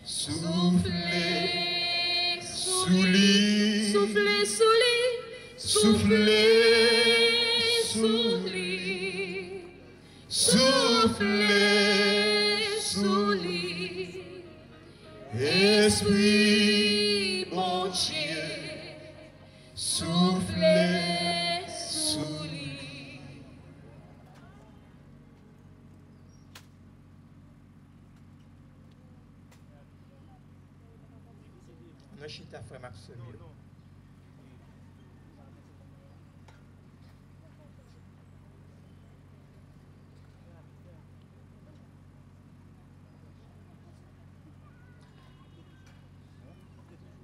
Soufflez, soufflez, soufflez, soufflez, soufflez, soufflez, soufflez, Esprit bon Dieu, soufflez, soufflez. Non, chita frère Maxime.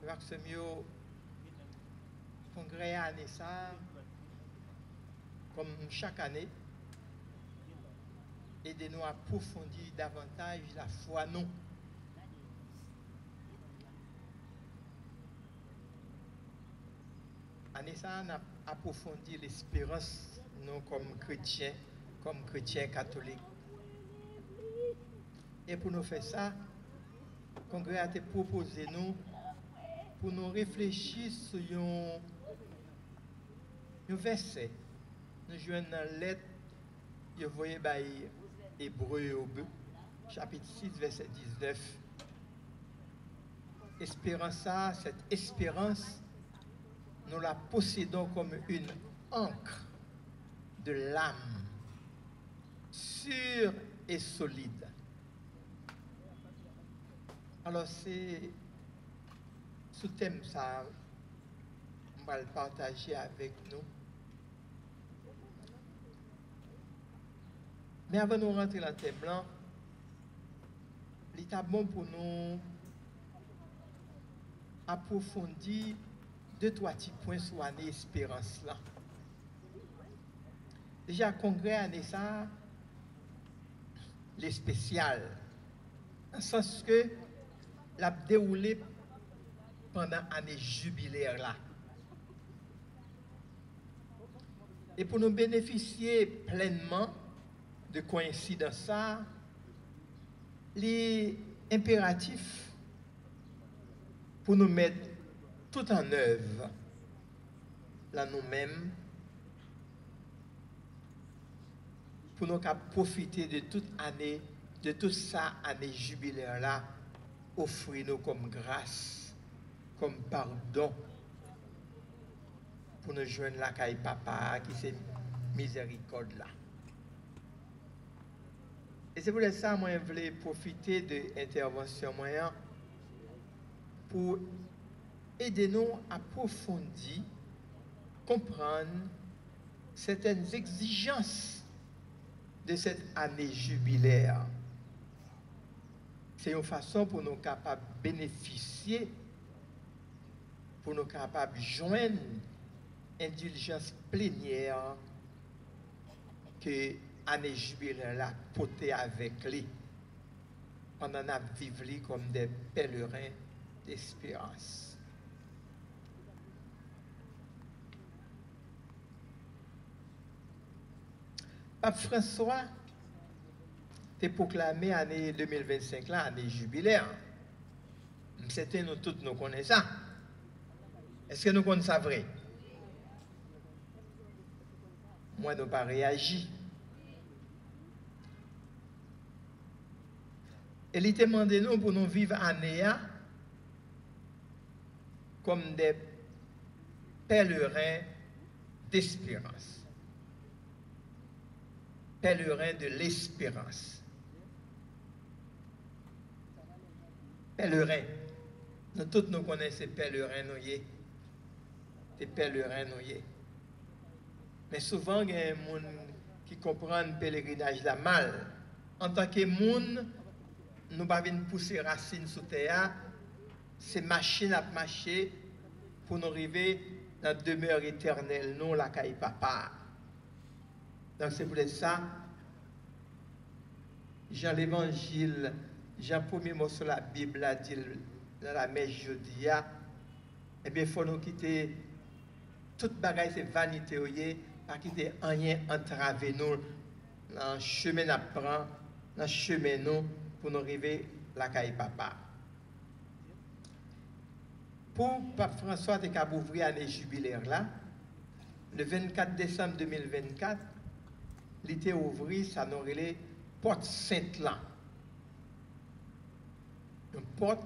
Maxime, congrès année ça, comme chaque année, aidez-nous à approfondir davantage la foi non. Année ça, on a approfondi l'espérance nous comme chrétiens catholiques. Et pour nous faire ça, le congrès a proposé nous pour nous réfléchir sur un verset. Nous jouons dans la lettre, vous voyez, Hébreu, chapitre 6, verset 19. Espérance, cette espérance, nous la possédons comme une encre de l'âme, sûre et solide. Alors c'est ce thème ça, on va le partager avec nous. Mais avant de rentrer dans le thème blanc, il est bon pour nous approfondir 2-3 petits points sur l'année espérance là. Déjà, le congrès année ça, les spéciales, en sens que l'a déroulé pendant l'année jubilaire là. Et pour nous bénéficier pleinement de coïncidence ça, les impératifs pour nous mettre tout en œuvre là nous-mêmes, pour nous profiter de toute année, de tout ça année jubilaire là, offrir-nous comme grâce, comme pardon, pour nous joindre la caille papa qui c'est miséricorde là. Et c'est pour ça que moi je voulais profiter de l'intervention moyen pour aider nous à approfondir, comprendre certaines exigences de cette année jubilaire. C'est une façon pour nous capables de bénéficier, pour nous capables de joindre indulgence plénière que l'année jubilaire a portée avec lui. On en a vécu comme des pèlerins d'espérance. Pape François a proclamé l'année 2025 là, année jubilaire. C'était nous tous nous connaissons ça. Est-ce que nous connaissons ça vrai? Moi, nous pas réagi. Il était demandé nous pour nous vivre année comme des pèlerins d'espérance. Pèlerins de l'espérance. Pèlerins. Nous tous nous connaissons pèlerins, des pèlerins, mais souvent, il y a des gens qui comprennent le pèlerinage là mal. En tant que monde, nous ne pouvons pas pousser racines sous terre, c'est machine à marcher pour nous arriver dans la demeure éternelle, non la caille papa. Donc c'est pour ça, Jean l'Évangile, Jean premier mot sur la Bible a dit dans la messe jeudi, eh bien il faut nous quitter toute bagaille c'est vanité, pas quitter rien entraver nous dans le chemin d'apprendre, dans le chemin nous pour nous arriver la caille papa. pour Pape François de cap ouvrir l'année jubilaire là, le 24 décembre 2024, il était ouvert, ça nous relait Porte Sainte-Lan. Une porte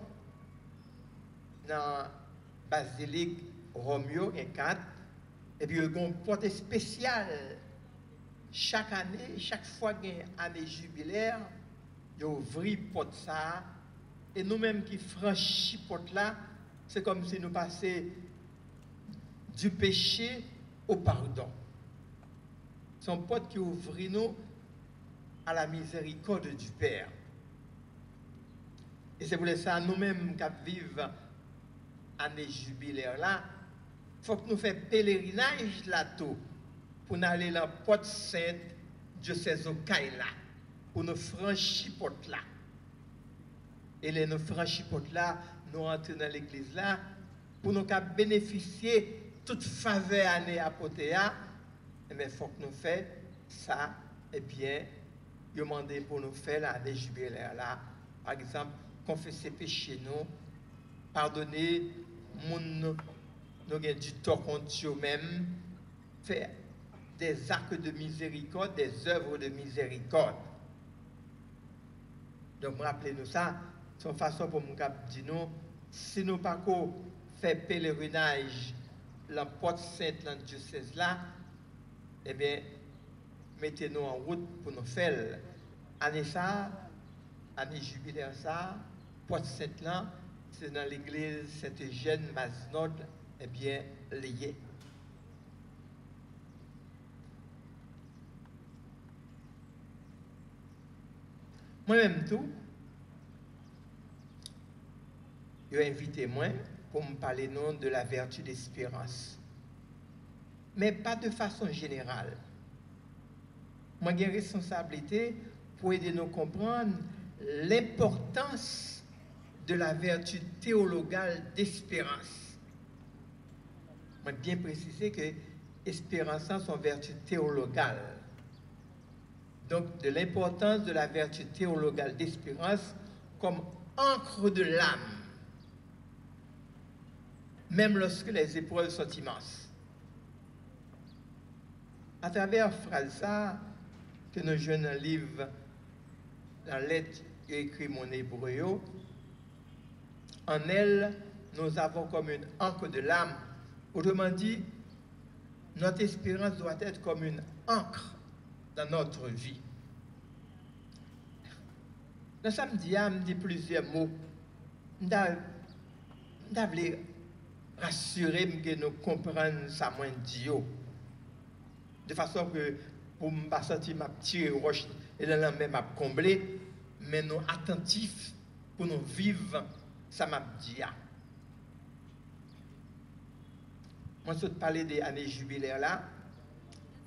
dans la basilique Romeo et 4, et puis il y a une porte spéciale. Chaque année, chaque fois qu'il y a une année jubilaire, il y a ouvert porte ça, et nous-mêmes qui franchissons porte là, c'est comme si nous passions du péché au pardon. C'est une porte qui ouvre nous à la miséricorde du Père. Et c'est pour ça, nous-mêmes qui vivons l'année jubilaire là, il faut que nous fassions pèlerinage là-tout pour aller dans la porte sainte diocèse au Kaila, pour nous franchir la porte là. Et les nous franchir la porte là, nous entrons dans l'église là, pour nous bénéficier de toute faveur année à Potéa, mais il faut que nous fassions ça, et bien, il demande pour nous faire l'année jubilaire là, par exemple, confesser péché nous, pardonner nous avons du tort contre eux-mêmes, faire des actes de miséricorde, des œuvres de miséricorde. Donc, rappelez-nous ça, c'est une façon pour nous dire nous, si nous pas faire pèlerinage la porte sainte dans le diocèse là, eh bien, mettez-nous en route pour nous faire. Année ça, année jubilaire ça, porte sainte là, c'est dans l'église Saint-Eugène Mazenod, eh bien, lié. Moi-même tout, il a invité moi pour me parler non de la vertu d'espérance. Mais pas de façon générale. Moi, j'ai une responsabilité pour aider nous à comprendre l'importance de la vertu théologale d'espérance. Moi, bien préciser que espérance, c'est une vertu théologale. Donc, de l'importance de la vertu théologale d'espérance comme encre de l'âme, même lorsque les épreuves sont immenses. À travers Fralsa, que nos jeunes livres, la lettre écrit mon hébreu, en elle, nous avons comme une encre de l'âme. Autrement dit, notre espérance doit être comme une encre dans notre vie. Dans samedi, je me dit plusieurs mots. Je voulais rassurer que nous comprenions ça moins dit. De façon que pour ne pas sentir ma petite roche et là même à combler, mais nous attentifs pour nous vivre ça m'a dit. Moi, je parler des années jubilaires là,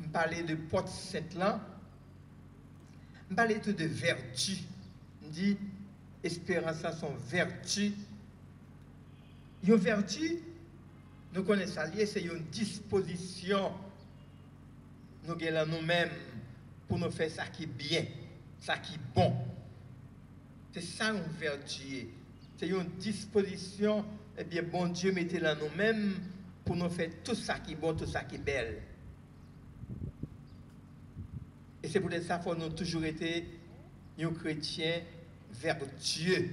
je parlais de porte sainte là, je parlais tout de vertu. Je dis, espérance à son vertu. Une vertu, nous connaissons ça, c'est une disposition nous avons nous-mêmes pour nous faire ça qui est bien, ça qui est bon. C'est ça une vertu. C'est une disposition, eh bien, bon Dieu mettez là nous-mêmes pour nous faire tout ça qui est bon, tout ça qui est belle. Et c'est pour ça qu'il faut nous toujours être un chrétien vertueux.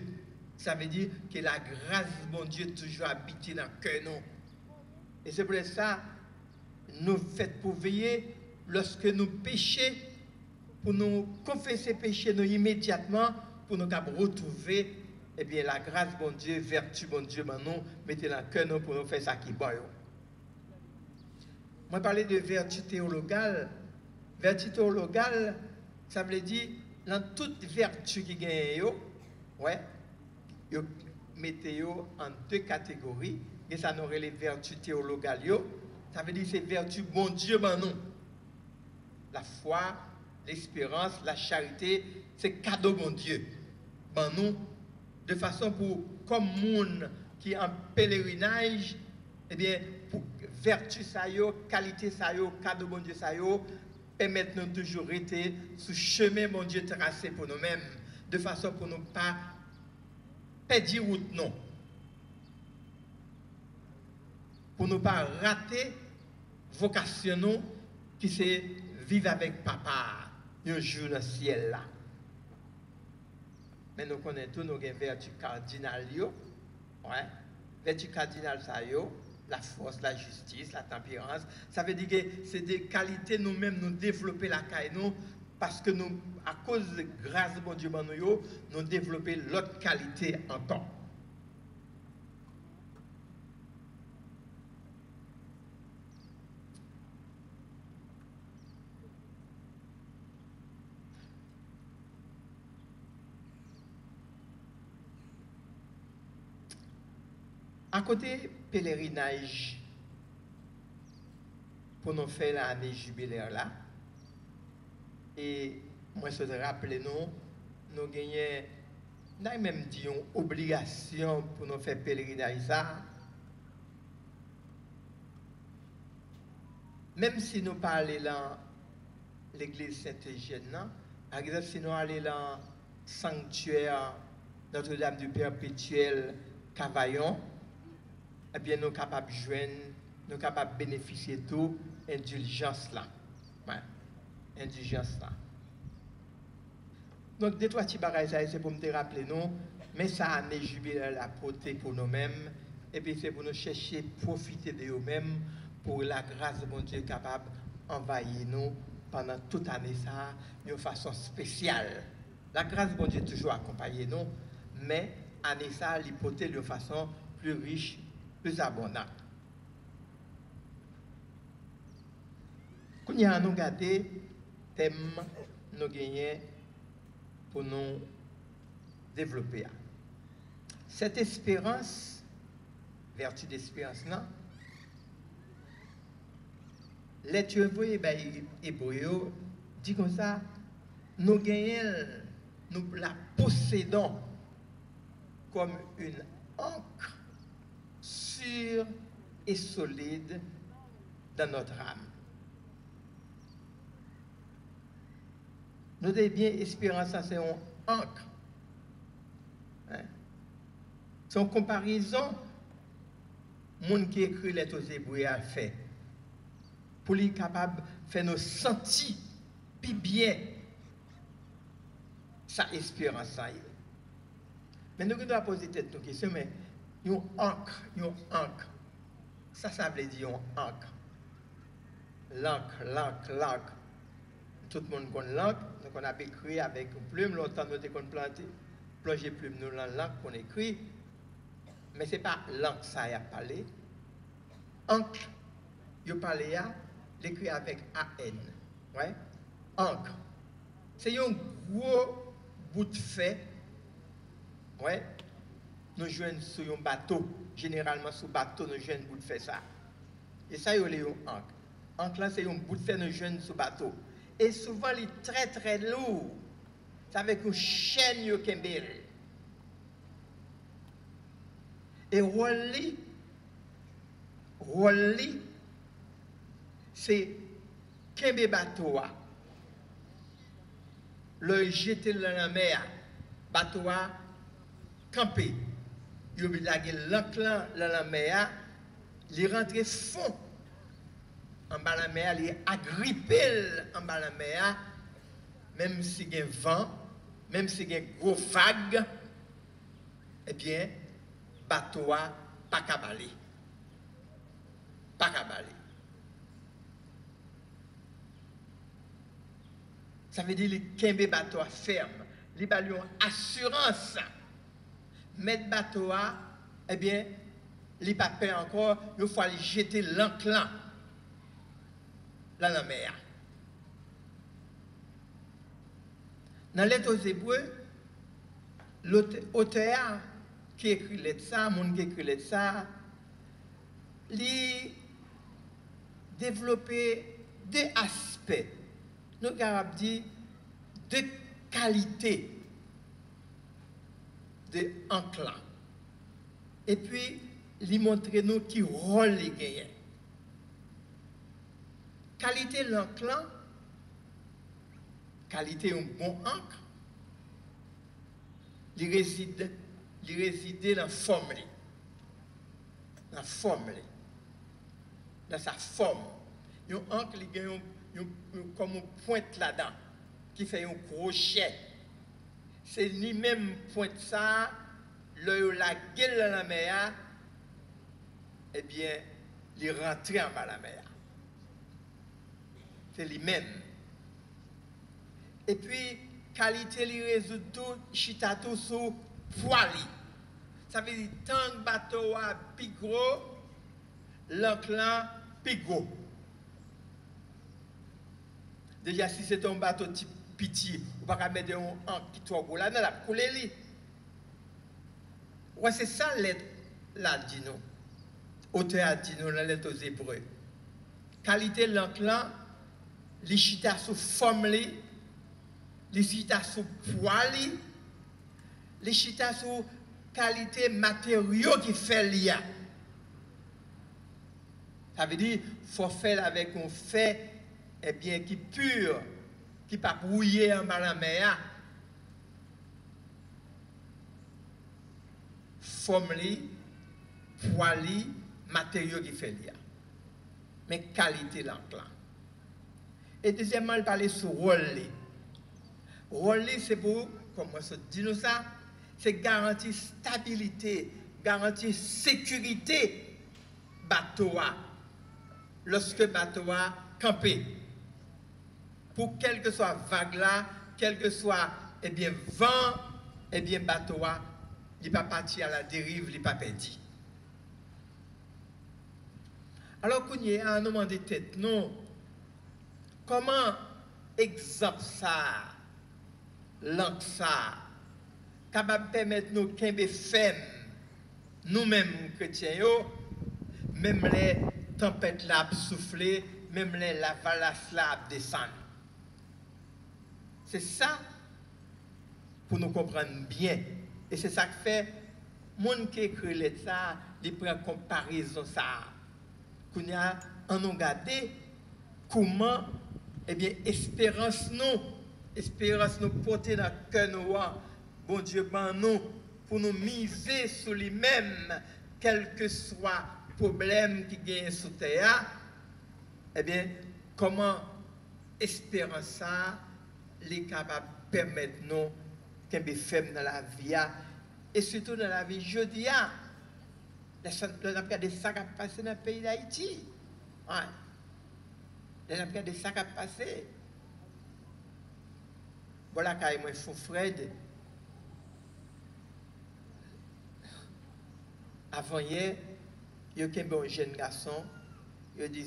Ça veut dire que la grâce de mon Dieu toujours habite dans le cœur nous. Et c'est pour ça nous faites pour veiller lorsque nous péchons, pour nous confesser péché nous immédiatement, pour nous retrouver eh bien, la grâce de mon Dieu, vertu de mon Dieu, nous mettez dans le cœur nous pour nous faire ça qui est bon. Moi, parler de vertu théologale. Vertu théologale, ça veut dire, dans toute vertu qui gagne, ouais, vous mettez en deux catégories, et ça n'aurait les vertus théologales, ça veut dire c'est vertu bon Dieu, nous. La foi, l'espérance, la charité, c'est cadeau bon Dieu. Nous, de façon pour, comme monde qui est en pèlerinage, eh bien, pour vertu ça yo, qualité ça yo, cadeau bon Dieu ça yo, permettre nous toujours rester sur le chemin mon Dieu tracé pour nous-mêmes, de façon pour nous pas perdre route non. pour ne pas rater vocation nous qui c'est vivre avec papa un jour dans le ciel là. Mais nous connaissons tous nos vertus cardinales. Ouais. Vertus cardinales, ça la force, la justice, la tempérance. Ça veut dire que c'est des qualités nous-mêmes nous développer la caille nous parce que nous, à cause de grâce de bon Dieu, nous développer l'autre qualité en temps. À côté pèlerinage, pour nous faire l'année jubilaire là, et moi je te rappelle nous gagnons, même dit une obligation pour nous faire pèlerinage ça. Même si nous parlons dans l'église Saint-Eugène, par exemple si nous allons dans le sanctuaire Notre-Dame du Perpétuel Cavaillon, eh bien, nous sommes capables de joindre, nous sommes capables de bénéficier de tout indulgence là. Ouais. Indulgence là. Donc, deux, trois petits bagages, c'est pour me rappeler, nous, mais ça a année jubilaire la portée pour nous-mêmes, et puis c'est pour nous chercher, profiter de nous-mêmes, pour la grâce de mon Dieu capable d'envahir nous pendant toute l'année, ça, d'une façon spéciale. La grâce de mon Dieu toujours accompagné nous, mais année ça, l'hypothèse de façon plus riche, plus abondante. Quand nous avons regardé thème nous gagnons pour nous développer. Cette espérance, vertu d'espérance, non? L'être hébreu dit comme ça, nous gagnons, nous la possédons comme une encre sûre et solide dans notre âme. Nous devons bien espérance, c'est une encre. Hein? C'est une comparaison, monde qui écrit les aux Hébreux a fait, pour lui capable de faire nous sentir plus bien sa espérance. Mais nous devons poser tête nos questions, mais une encre, ça veut dire une encre. L'encre. Tout le monde connaît l'encre, donc on a écrit avec une plume, longtemps nous avons planté, plonger plume nous dans l'encre qu'on écrit, mais ce n'est pas l'encre ça y a parlé. Encre, il parle là, l'écrit avec AN. Ouais? Encre. C'est un gros bout de fait. Ouais? Nous jouons sur un bateau. Généralement, sur un bateau, nous jouons un bout de fait ça. Et ça, il y a un encre. Encre là, c'est un bout de fait, nous jouons sur un bateau. Et souvent, il est très très lourd. C'est avec une chaîne qui est. Et Rolli, c'est Kembe bateau. Le jeter dans la mer, bateau campé. Il a l'enclan dans la mer, il rentre fond en bas de la mer, il est agrippé en bas de la mer, même s'il y a un vent, même s'il y a une grosse vague, eh bien, bateau pas cabalé. Pas cabalé. Ça veut dire qu'il y a un bateau ferme, il y a une assurance. Mettre bateau, eh bien, il n'y a pas peur encore, il faut aller jeter l'enclan dans la mer. Dans l'être aux Hébreux, l'auteur qui écrit l'être ça, monde qui écrit l'être ça, il développer deux aspects. Nous avons dit deux qualités de enclan. Et puis, il montre nous qui rôle il gagne. Qualité l'enclan, qualité un bon encre, il réside dans la forme. Dans la forme. dans sa forme. Il y a un ancre qui a comme une pointe là-dedans, qui fait un crochet. C'est lui-même pointe ça, la gueule dans la mer, eh bien, il rentre en bas de la mer. C'est lui-même. Et puis, qualité, il résout tout, chita tout sous poili. Ça veut dire, tant que le bateau a plus gros, l'enclan plus gros. Déjà, si c'est un bateau petit, on ne peut pas mettre un ancre qui est trop gros là, on va couler. Ouais, c'est ça l'aide là, dit nous. Auteur a dit nous, la lettre aux Hébreux. Qualité l'enclan, les chita sous forme, les chita sous poil, les chita sous qualité matériaux qui fait l'IA. Ça veut dire qu'il faut faire avec un fait eh bien, qui est pur, qui n'est pas brouillé en bas de la mer. Forme, poil, matériaux qui fait l'IA. Mais qualité l'enclan. Et deuxièmement, il parlait sur rôle. Rôle, c'est pour, comme on se dit nous ça, c'est garantir stabilité, garantir sécurité bateau lorsque bateau a campé. Pour quelle que soit vague là, quel que soit eh bien, vent, eh bien, bateau il n'est pas parti à la dérive, il n'est pas perdu. Alors qu'on y a un moment de tête, non? Comment exemple ça, langue ça, capable de permettre nous qu'un femme, nous-mêmes chrétiens, même les tempêtes là souffler, même les lavalas là descendre. C'est ça pour nous comprendre bien. Et c'est ça que fait, monde qui écrit ça, il prend comparaison ça. Qu'on y a en nous regarder comment, eh bien, espérance nous porter dans le cœur nous, bon Dieu, ben nous, pour nous miser sur lui-même, quel que soit le problème qui gagne sous terre, eh bien, comment espérance ça, les capables de permettre nous qu'un fait dans la vie, et surtout dans la vie jeudi, on a regardé ça qui a passé dans le pays d'Haïti. Ouais. On a regardé ça qui a passé. Voilà, quand moi, fou Fred, avant hier, il y a un jeune garçon, il dit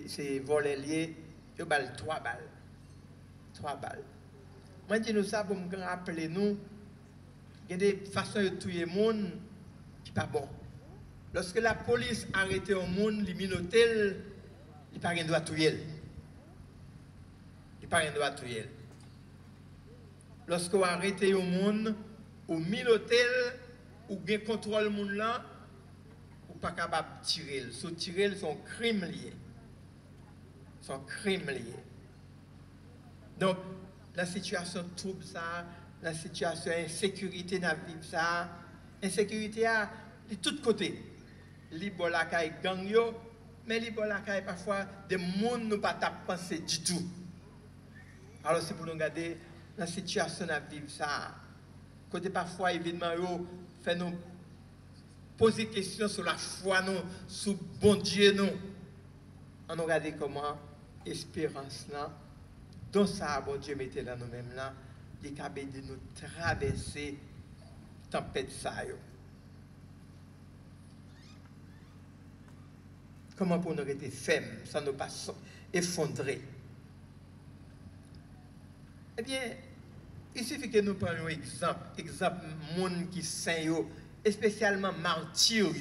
c'est volé lié, il a 3 balles. 3 balles. Moi, je dis nous ça pour me rappeler nous, il y a des façons de tuer le monde qui ne sont pas bonnes. Lorsque la police arrête un monde, les minotel, il n'y a pas rien de tuer. Il n'y a pas rien de tuer. Lorsque vous arrêtez un monde, au minotel, ou bien contrôle le monde là, vous n'êtes pas capable de tirer. Si tirer, c'est un crime lié. C'est un crime lié. Donc, la situation trouble ça, la situation insécurité dans la vie ça, insécurité de tous côtés. Libola kay gang yo, mais libola kay parfois des monde nous pas penser du tout. Alors c'est pour nous regarder la situation à vivre ça. Côté parfois évidemment yo fait nous poser questions sur la foi nous, sur bon Dieu nous. On nous regarder comment espérance là, dans ça bon Dieu mettait dans nous-mêmes là, il est capable de nous traverser tempête ça yo. Comment pour nous rester fermes, sans nous pas effondrer? Eh bien, il suffit que nous prenions un exemple monde qui saint, et spécialement martyrs.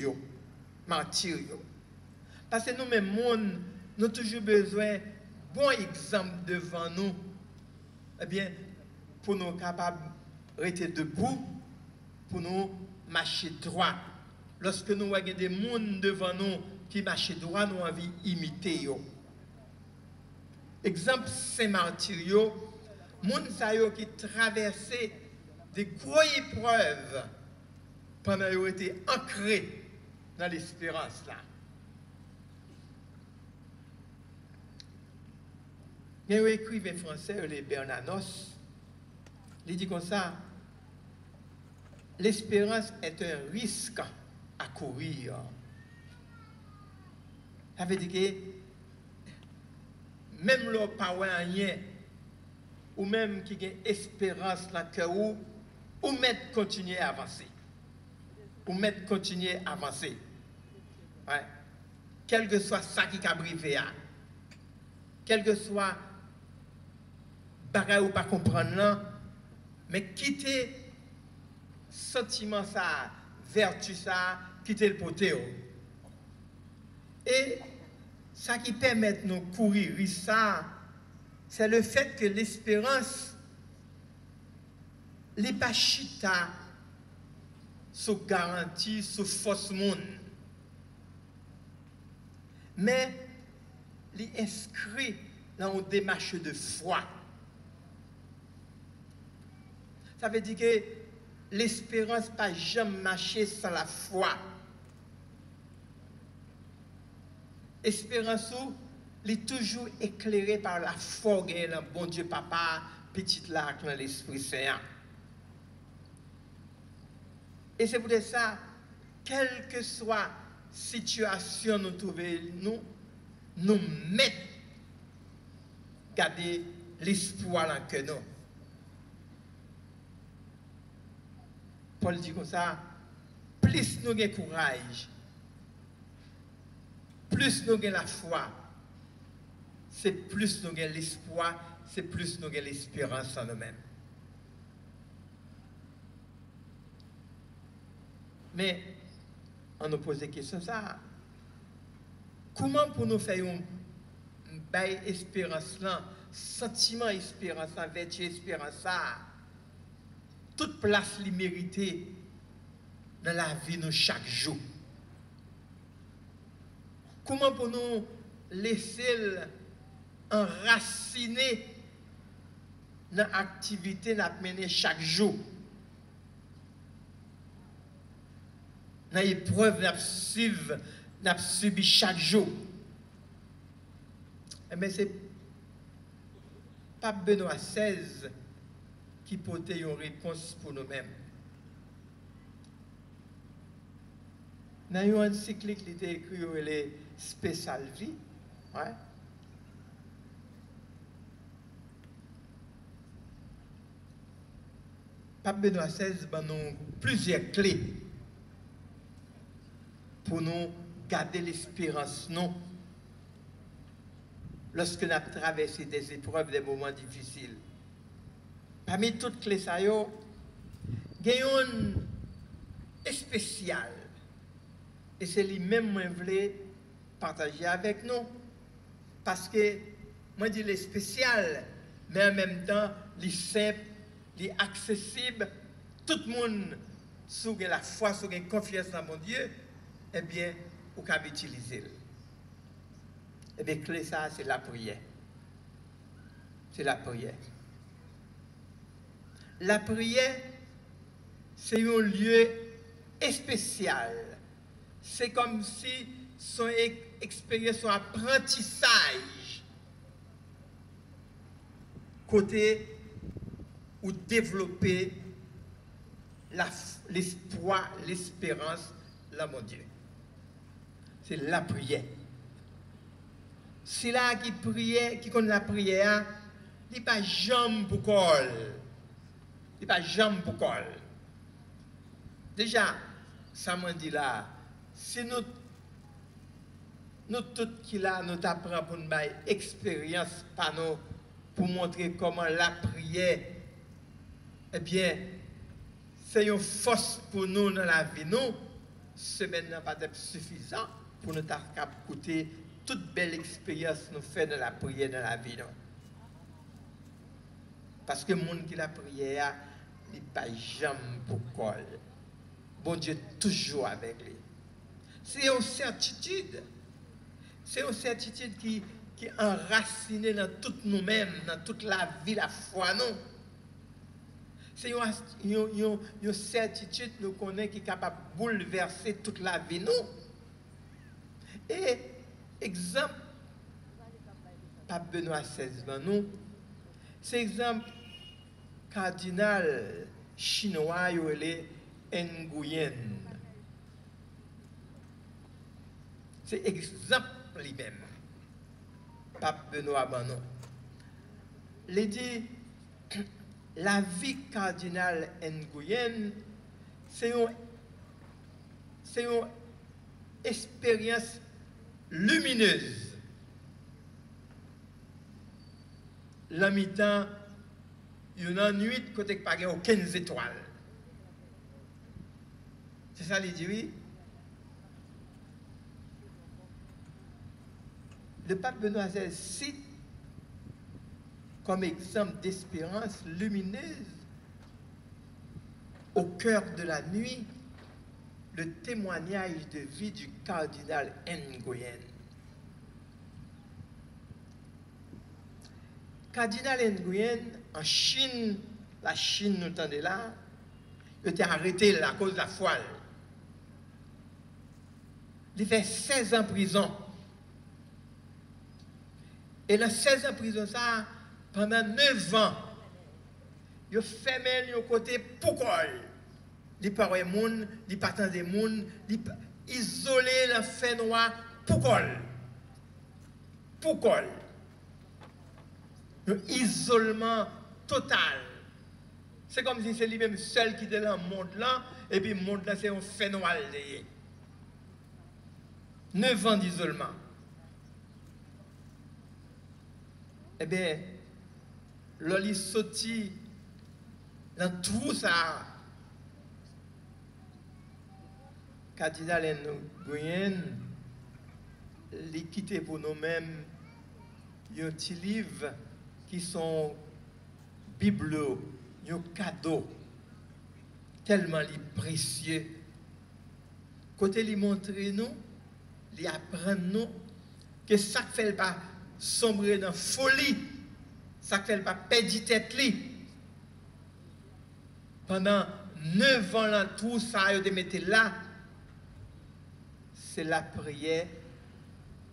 Parce que nous-mêmes, nous avons toujours besoin d'un bon exemple devant nous, eh bien, pour nous capables de rester debout, pour nous marcher droit. Lorsque nous voyons des gens devant nous, qui marche droit, nous avons envie d'imiter. Exemple Saint-Martyr, gens qui traversaient des grosses épreuves pendant qu'ils étaient ancrés dans l'espérance là. Il y a un écrivain français, les Bernanos, il dit comme ça, l'espérance est un risque à courir. Ça veut dire que même leur pas rien, ou même qui a espérance dans le cœur, ou mettre continuer à avancer. Ou mettre continuer à avancer. Ouais. Quel que soit ça qui a brivé, quel que soit bagaille ou pas comprendre là, mais quitter sentiment ça, vertu ça, quitter le poté. Et ça qui permet de nous courir ça, c'est le fait que l'espérance n'est pas chita sous garantie, sous fausse monde. Mais il est inscrit dans une démarche de foi. Ça veut dire que l'espérance pas jamais marcher sans la foi. Espérance est toujours éclairée par la foi dans bon Dieu papa, petite là dans l'Esprit Saint. Et c'est pour ça, quelle que soit la situation nous trouvons, nous mettons garder l'espoir dans que nous. Paul dit comme ça, plus nous avons courage, plus nous avons la foi, c'est plus nous avons l'espoir, c'est plus nous avons l'espérance en nous-mêmes. Mais on nous pose des questions ça. Comment pour nous faire une belle espérance là, sentiment espérance, vertu espérance ça, toute place li mérité dans la vie nous chaque jour. Comment pour nous laisser enraciner dans l'activité nous mener chaque jour, dans l'épreuve nous subi chaque jour. Mais c'est pas Benoît XVI qui portait une réponse pour nous-mêmes. Dans une encyclique qui était écrite, elle est spéciale vie. Ouais. Pape Benoît XVI a nous plusieurs clés pour nous garder l'espérance, non? Lorsque nous avons traversé des épreuves, des moments difficiles. Parmi toutes les clés, il y a une spéciale. Et c'est lui-même que je voulais partager avec nous. Parce que, moi, je dis les spéciales, mais en même temps, les simples, les accessibles. Tout le monde, si vous avez la foi, si vous avez confiance dans mon Dieu, eh bien, vous pouvez utiliser. Eh bien, clé ça, c'est la prière. C'est la prière. La prière, c'est un lieu spécial. C'est comme si son expérience, son apprentissage, côté ou développer l'espoir, l'espérance, là, mon Dieu. C'est la prière. C'est là qui priait, qui connaît la prière, il n'est pas jambe pour col. Il n'est pas jambe pour col. Déjà, ça m'a dit là, si nous tous qui là, nous apprenons pour nous faire expérience par nous, pour montrer comment la prière, eh bien, c'est une force pour nous dans la vie. Nous, ce n'est pas suffisant pour nous écouter toute belle expérience nous fait de la prière dans la vie. Non? Parce que le monde qui la prière, il n'est pas jamais pour col. Bon Dieu est toujours avec lui. C'est une certitude. C'est une certitude qui est enracinée dans toutes nous-mêmes, dans toute la vie, la foi, non? C'est une certitude nous connaît qui est capable de bouleverser toute la vie, non? Et exemple, Pape Benoît XVI dans nous, c'est exemple cardinal chinois, il est Nguyen. C'est exemple lui-même. Pape Benoît Banon. Il dit, la vie cardinale Nguyen, c'est une expérience lumineuse. La mi-temps, il y a une nuit côté que pas aucune étoile. C'est ça, il dit oui. Le pape Benoît XVI cite comme exemple d'espérance lumineuse au cœur de la nuit le témoignage de vie du cardinal Nguyen. Cardinal Nguyen, en Chine, la Chine nous tendait là, il était arrêté à cause de la foile. Il fait 16 ans en prison. Et dans 16 ans en prison, ça, pendant 9 ans, il fait le côté pourquoi. Il parle des gens, il partage des gens, il isolé le fait noir pourquoi. Pourquoi? Un isolement total. C'est comme si c'est lui-même seul qui était dans le monde là, et puis le monde là, c'est un fait noir. 9 ans d'isolement. Eh bien, l'oli sorti dans tout ça. Cardinal Nguyen, il quitté pour nous-mêmes un petit livre qui sont bibelots, un cadeau tellement précieux. Côté lui montrer nous, lui apprendre nous que ça ne fait pas sombrer dans la folie, ça ne fait pas perdre tête li. Pendant 9 ans là, tout ça, il te là. C'est la prière,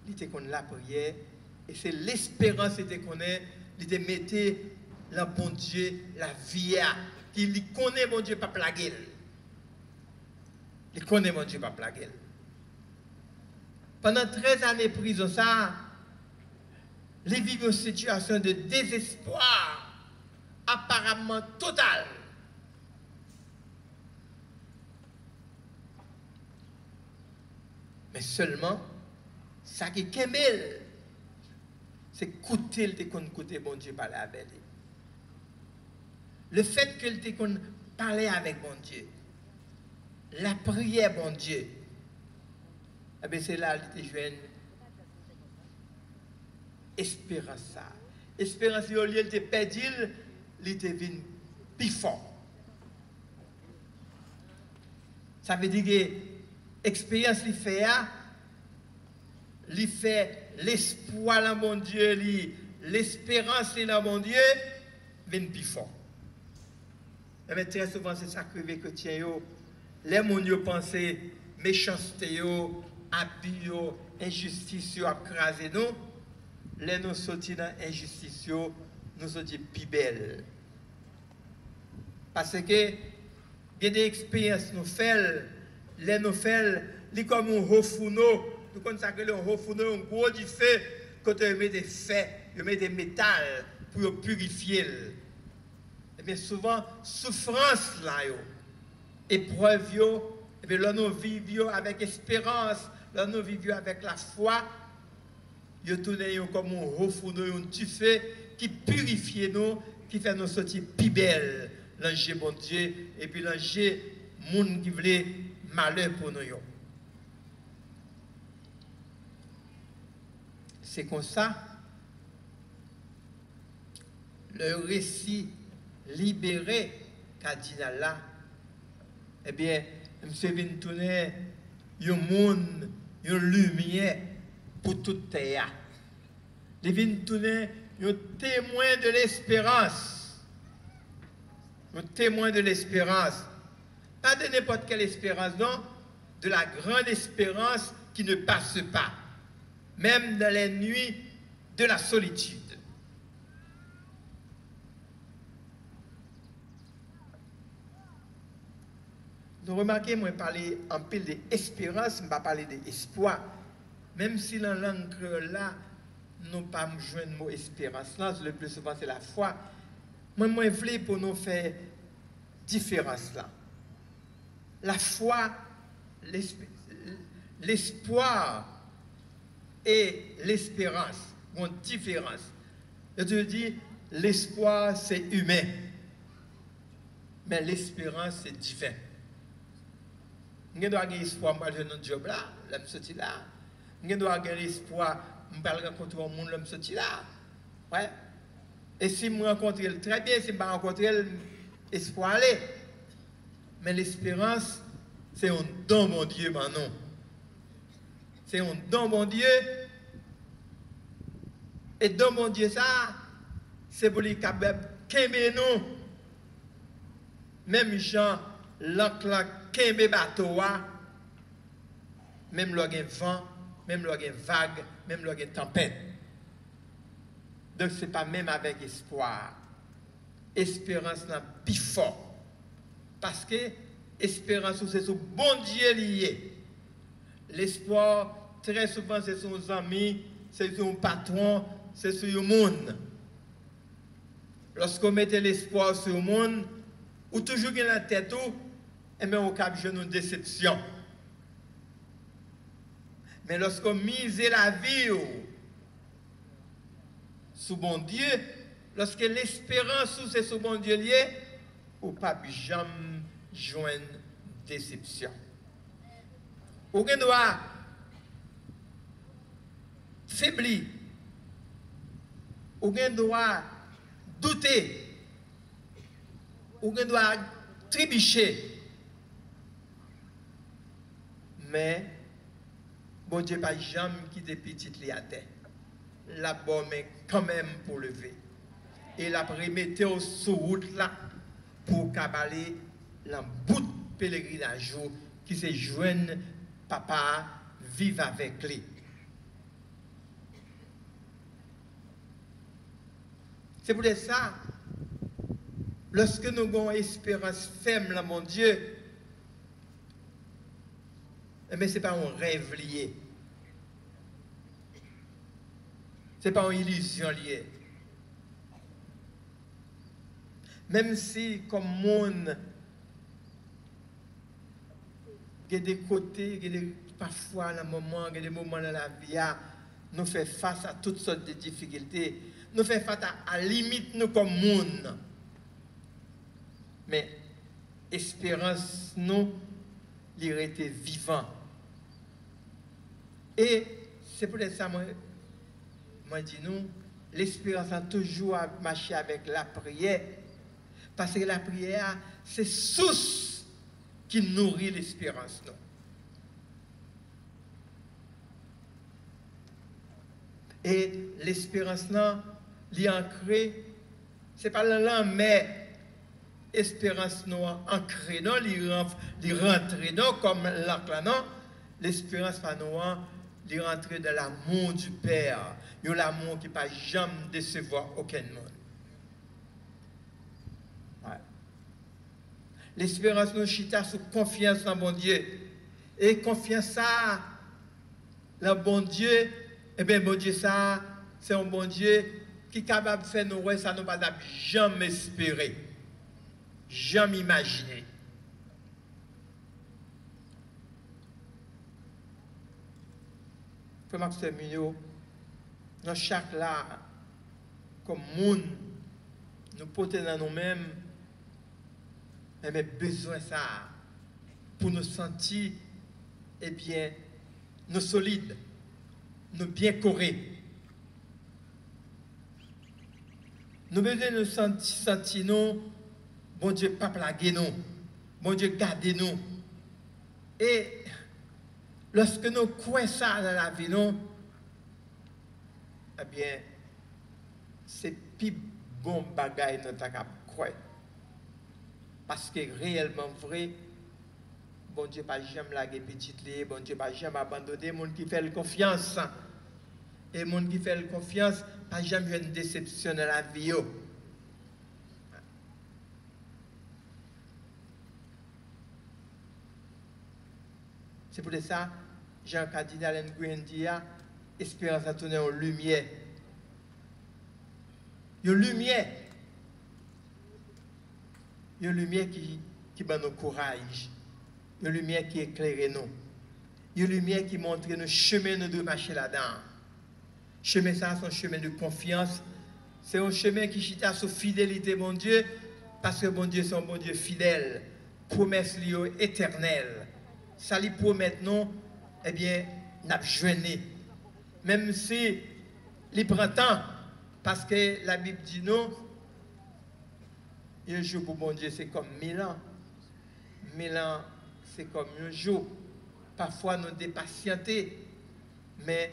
il était qu'on la prière, et c'est l'espérance qu'on est, il te mettait le bon Dieu, la vie, qu'il connaît mon Dieu pas plaguer. Il connaît mon Dieu pas plaguer. Pendant 13 années de prison, ça, il vit une situation de désespoir apparemment total. Mais seulement, ça qui est c'est écouter le bon Dieu parler avec lui. Le fait que le parler avec bon Dieu, la prière bon Dieu, eh bien c'est là que tu joues espérance ça. Espérance, au lieu de perdre, il te vient plus fort. Ça veut dire que l'expérience qu'il fait, il fait l'espoir dans mon Dieu, l'espérance dans mon Dieu, vient plus fort. Mais très souvent, c'est ça que les chrétiens, les gens pensent méchanceté, abus, injustice, écraser nous. Les nous sortis dans l'injustice, nous sortis plus belles. Parce que, il y a des expériences nous faisons, les nous faisons, comme un refourneau, nous connaissons que le refourneau, un gros du feu, quand on met des faits, on met des métals pour purifier. Et bien souvent, souffrance là, épreuve, et bien là nous vivons avec espérance, là nous vivons avec la foi. Nous tournons comme un refourneau, un petit feu qui purifie nous, qui fait nous sortir plus belles. L'ange bon Dieu, et puis l'ange monde qui voulait malheur pour nous. C'est comme ça, le récit libéré cardinal là, eh bien, M. vient tourner un monde, une lumière pour toute terre. Il vient tourner un témoin de l'espérance. Un témoin de l'espérance. Pas de n'importe quelle espérance, non, de la grande espérance qui ne passe pas. Même dans les nuits de la solitude. Nous remarquez, moi, parler en pile d'espérance, je ne vais pas parler d'espoir. Même si dans la langue créole là, nous ne pas jouer le mot espérance, là, le plus souvent c'est la foi. Moi, je voulais pour nous faire différence là. La foi, l'espoir et l'espérance ont une différence. Je te dis, l'espoir c'est humain, mais l'espérance c'est divin. Je dois avoir espoir, moi, je vais job là, je me sortir là. Je dois avoir espoir, je vais rencontrer un monde, je me sortir là. Ouais. Et si je rencontre très bien, si je rencontre espoir, aller. Mais l'espérance, c'est un don, mon Dieu, maintenant. C'est un don, mon Dieu. Et don, mon Dieu, ça, c'est pour les capables de nous. Même Jean, l'enclan kembe bateau, même lors d'un vent, même lors d'une vague, même lors d'une tempête. Donc ce n'est pas même avec espoir. Espérance n'a plus fort. Parce que espérance c'est sur bon Dieu lié. L'espoir, très souvent, c'est sur nos amis, c'est sur un patron, c'est sur le monde. Lorsqu'on met l'espoir sur le monde, ou toujours dans la tête, et bien on cap une déception. Mais lorsqu'on mise la vie sous bon Dieu, lorsque l'espérance c'est sous bon Dieu lié, ou pas jamais joindre déception. Ou qu'on doit faiblir, ou qu'on doit douter, ou qu'on doit trébucher. Mais bon Dieu pas jamais quitter petite li à terre. La bonne mais quand même pour lever. Et la remettre sur route là pour cabaler la bout de pèlerinage qui se joignent papa vivre avec lui. C'est pour ça, lorsque nous avons espérance ferme là, mon Dieu, mais ce n'est pas un rêve lié. Ce n'est pas une illusion liée. Même si, comme monde, il y a des côtés, parfois, il y a des moments dans la vie, nous faisons face à toutes sortes de difficultés. Nous faisons face à la limite, nous, comme monde. Mais, espérance, nous, il était vivant. Et c'est pour ça que moi dis nous, l'espérance a toujours marché avec la prière. Parce que la prière, c'est source qui nourrit l'espérance. Et l'espérance, non, l'y ancrée, ce n'est pas là, mais l'espérance, non, ancrée, non, l'y rentrée, non, comme l'encre, non. L'espérance, pas nous, l'y rentrer dans l'amour du Père. Il y a l'amour qui ne peut jamais décevoir aucun monde. Ouais. L'espérance, nous chita sous confiance dans bon Dieu. Et confiance ça, le bon Dieu, eh bien, bon Dieu, ça, c'est un bon Dieu qui est capable de faire nous, ouais, ça nous pas jamais espérer, jamais imaginer. Frère Max Terminio, dans chaque là, comme monde, nous portons dans nous-mêmes, mais besoin ça pour nous sentir, eh bien, nous solides, nous bien corés. Nous besoin de nous sentir, nous, bon Dieu, pas plaguer nous, bon Dieu, garder nous. Et lorsque nous croyons ça dans la vie, nous, eh bien, c'est plus bon bagaille nous avons croire. Parce que réellement vrai, bon Dieu pas jamais laguer petite, bon Dieu pas jamais abandonner les gens qui font confiance. Et les gens qui font confiance, pas jamais une déception dans la vie. C'est pour ça, Jean Cardinal Nguyen dit, espérance a tourné en lumière. Une lumière. Une lumière qui donne nous courage. Une lumière qui éclaire nous. Une lumière qui montre le chemin nous devons marcher là-dedans. Chemin ça, c'est un chemin de confiance. C'est un chemin qui chita sur fidélité, mon Dieu, parce que mon Dieu, c'est un bon Dieu fidèle. Promesse liée éternelle. Ça lui promet non, eh bien, n'a jeûné. Même si il prend temps, parce que la Bible dit non, un jour pour mon Dieu, c'est comme 1000 ans. 1000 ans, c'est comme un jour. Parfois, nous dépatienter, mais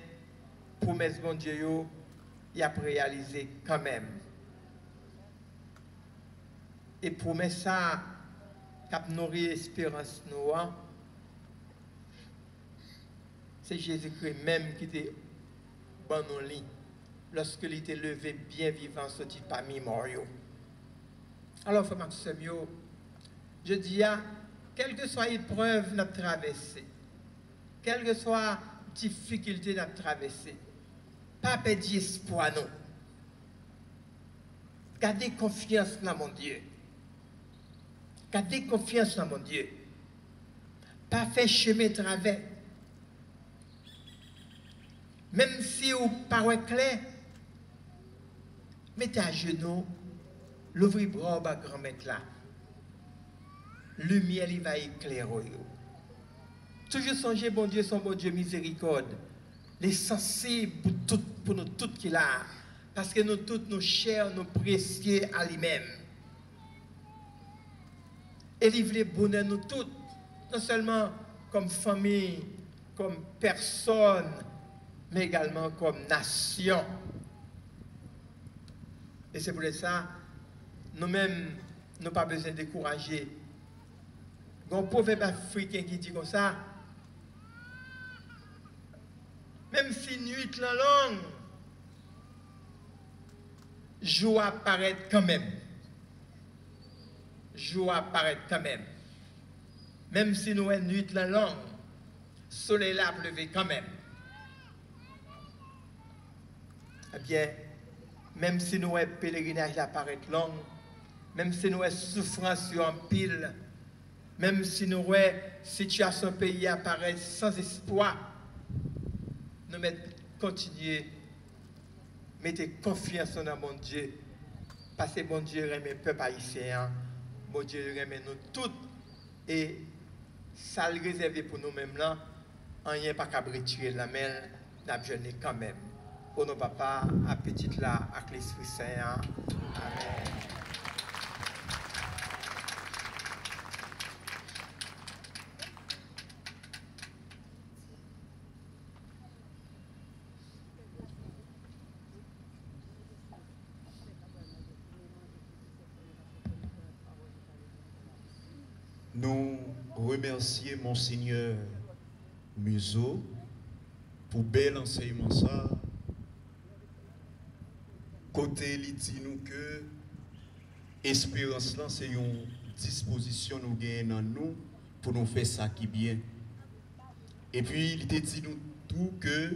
promesse mon Dieu, il a réalisé quand même. Et promesse ça, cap nourrir l'espérance noire, c'est Jésus-Christ même qui était bon au lit, lorsque il était levé bien vivant, sorti parmi morts. Alors, frère Maxime, je dis, quelle que soit l'épreuve notre traversée, quelle que soit la difficulté notre traversée, pas perdre espoir, non. Gardez confiance dans mon Dieu. Gardez confiance dans mon Dieu. Pas faire chemin de travers. Même si vous parlez clair, mettez à genoux, l'ouvrez bras à grand-mère là. Lumière, il va éclairer. Toujours songer, bon Dieu, son bon Dieu miséricorde. Les sensibles pour nous toutes qu'il a. Parce que nous toutes, nos chers, nous précieux à lui-même. Et il veut bonheur nous toutes. Non seulement comme famille, comme personne, mais également comme nation. Et c'est pour ça, nous-mêmes, nous n'avons pas besoin de décourager. Il y a un proverbe africain qui dit comme ça, même si nuit la longue, jour apparaît quand même. Jour apparaît quand même. Même si nous avons nuit la longue, soleil l'a levé quand même. Eh bien, même si nous avons pèlerinage apparaît long, même si nous avons souffrance sur un pile, même si nous avons situation pays apparaît sans espoir, nous continuer, mettez confiance dans mon Dieu, parce que mon Dieu aime le peuple haïtien, mon Dieu aime nous toutes, et ça le réservé pour nous-mêmes là, rien pas qu'à tuer la mer, n'a besoin quand même. Au nom papa, à petite là, à l'Esprit Saint. Amen. Nous remercions Monseigneur Museau pour bel enseignement ça. Côté, il dit nous que espérance là, c'est une disposition nous gagnons dans nous pour nous faire ça qui bien. Et puis, il te dit nous tout que